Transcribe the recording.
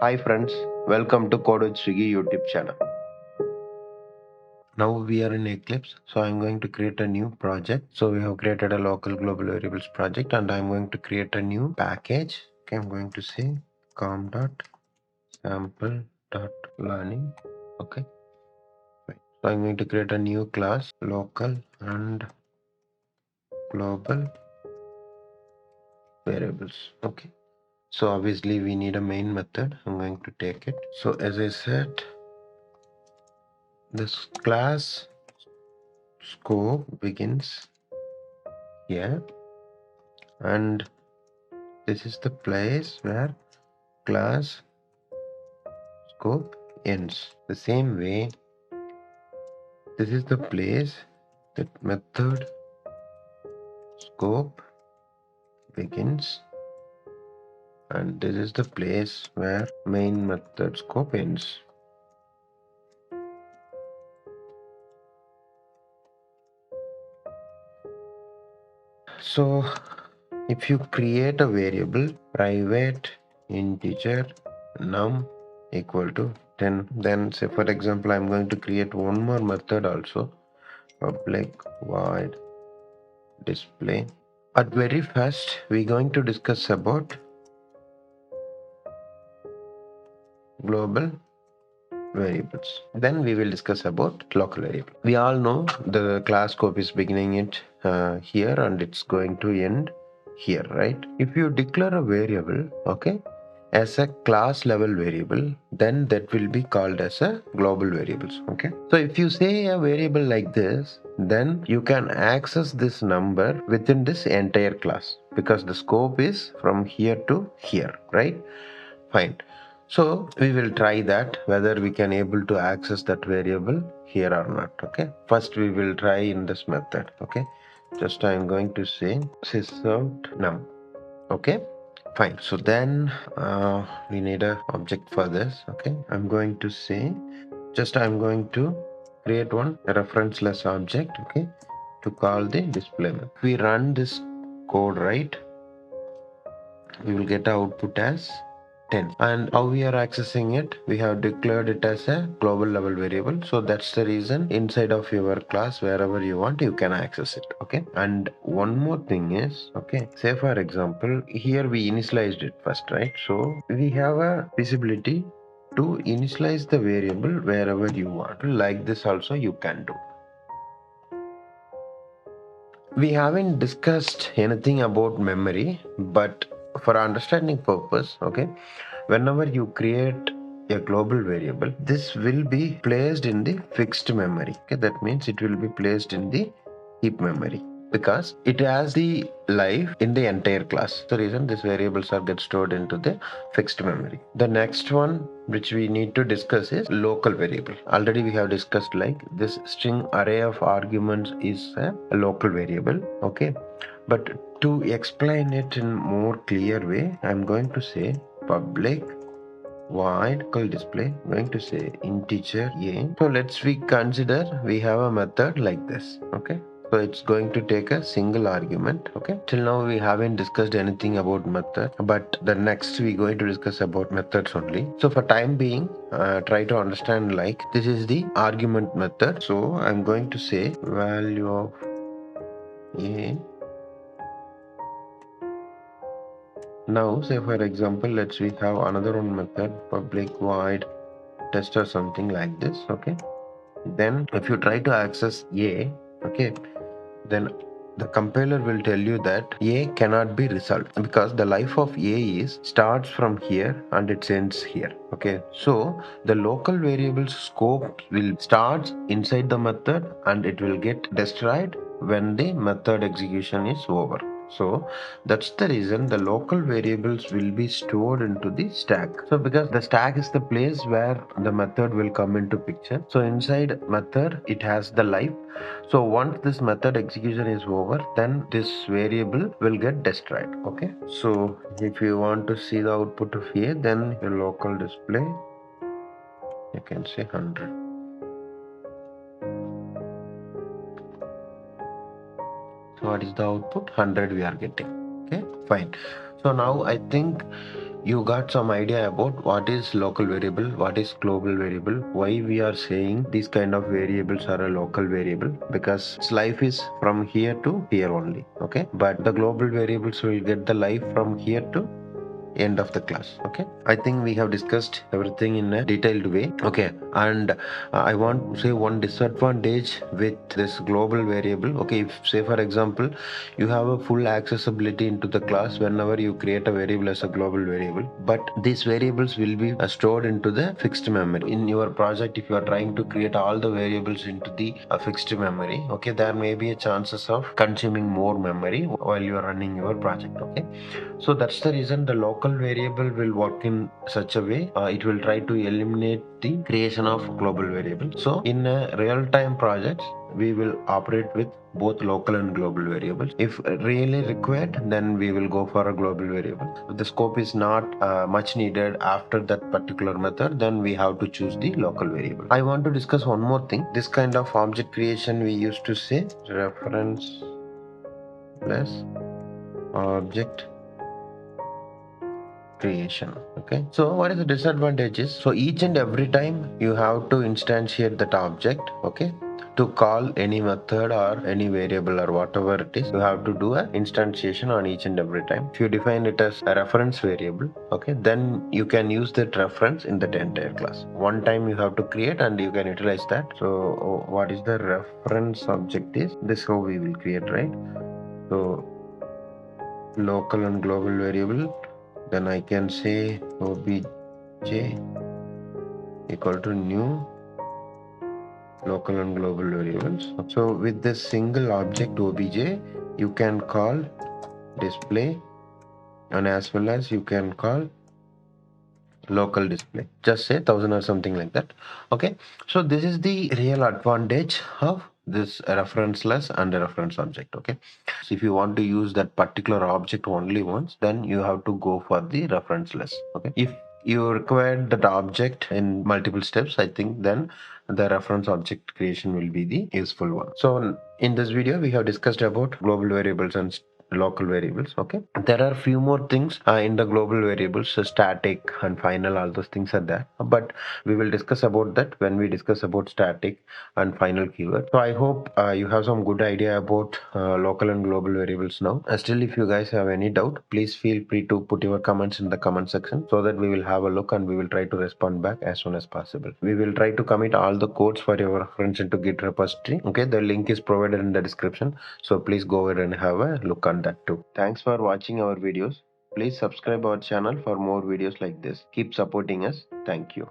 Hi friends, welcome to codewithsugi YouTube channel. Now we are in Eclipse, so I'm going to create a new project. So we have created a local global variables project and I'm going to create a new package. Okay, I'm going to say com.sample.learning. Okay, right. So I'm going to create a new class, local and global variables. Okay, so obviously we need a main method. I'm going to take it. So as I said, this class scope begins here and this is the place where class scope ends. The same way, this is the place that method scope begins and this is the place where main method scope ends. So if you create a variable private integer num equal to 10, then say for example I'm going to create one more method also, public void display. At very first we're going to discuss about global variables, then we will discuss about local variable. We all know the class scope is beginning it here and it's going to end here, right? If you declare a variable, okay, as a class level variable, then that will be called as a global variables. Okay, so if you say a variable like this, then you can access this number within this entire class because the scope is from here to here, right? Fine. So we will try that whether we can able to access that variable here or not. Okay, first we will try in this method. Okay, just I'm going to say sysout num. Okay, fine. So then we need a object for this. Okay, I'm going to say just I'm going to create one referenceless object. Okay, to call the display method. If we run this code, right, we will get the output as 10. And how we are accessing it, we have declared it as a global level variable. So that's the reason inside of your class, wherever you want, you can access it. Okay, and one more thing is, okay, say for example here we initialized it first, right? So we have a visibility to initialize the variable wherever you want. Like this also you can do. We haven't discussed anything about memory, but for understanding purpose, okay, whenever you create a global variable, this will be placed in the fixed memory. Okay, that means it will be placed in the heap memory because it has the life in the entire class. The reason these variables are get stored into the fixed memory. The next one which we need to discuss is local variable. Already we have discussed like this string array of arguments is a local variable. Okay, but to explain it in more clear way, I'm going to say public void display. I'm going to say integer a. So let's we consider we have a method like this. Okay, so it's going to take a single argument. Okay, till now we haven't discussed anything about method, but the next we're going to discuss about methods only. So for time being, try to understand like this is the argument method. So I'm going to say value of a. Now say for example, let's we have another one method, public void test or something like this. Okay, then if you try to access a, okay, then the compiler will tell you that a cannot be resolved because the life of a is starts from here and it ends here. Okay, so the local variable's scope will start inside the method and it will get destroyed when the method execution is over. So that's the reason the local variables will be stored into the stack. So because the stack is the place where the method will come into picture. So inside method it has the life. So once this method execution is over, then this variable will get destroyed. Okay, so if you want to see the output of a, then your local display, you can say 100. So what is the output? 100 we are getting. Okay, fine. So now I think you got some idea about what is local variable, what is global variable, why we are saying these kind of variables are a local variable, because its life is from here to here only. Okay, but the global variables will get the life from here to end of the class. Okay, I think we have discussed everything in a detailed way. Okay, and I want to say one disadvantage with this global variable. Okay, if say for example you have a full accessibility into the class whenever you create a variable as a global variable, but these variables will be stored into the fixed memory in your project. If you are trying to create all the variables into the fixed memory, okay, there may be a chances of consuming more memory while you are running your project. Okay, so that's the reason the local variable will work in such a way, it will try to eliminate the creation of global variable. So in a real-time project, we will operate with both local and global variables. If really required, then we will go for a global variable. If the scope is not much needed after that particular method, then we have to choose the local variable. I want to discuss one more thing. This kind of object creation, we used to say reference plus object creation. Okay, so what is the disadvantages? So each and every time you have to instantiate that object. Okay, to call any method or any variable or whatever it is, you have to do a instantiation on each and every time. If you define it as a reference variable, okay, then you can use that reference in that entire class. One time you have to create and you can utilize that. So what is the reference object is this, how we will create, right? So local and global variable, then I can say obj equal to new local and global variables. So with this single object obj, you can call display, and as well as you can call local display. Just say 1000 or something like that. Okay, so this is the real advantage of this referenceless and a reference object. Okay, so if you want to use that particular object only once, then you have to go for the referenceless. Okay, if you require that object in multiple steps, I think then the reference object creation will be the useful one. So in this video we have discussed about global variables and local variables. Okay, there are few more things in the global variables, so static and final, all those things are there, but we will discuss about that when we discuss about static and final keyword. So I hope you have some good idea about local and global variables now. Still, if you guys have any doubt, please feel free to put your comments in the comment section so that we will have a look and we will try to respond back as soon as possible. We will try to commit all the codes for your reference into Git repository. Okay, the link is provided in the description, so please go ahead and have a look on that too. Thanks for watching our videos. Please subscribe our channel for more videos like this. Keep supporting us. Thank you.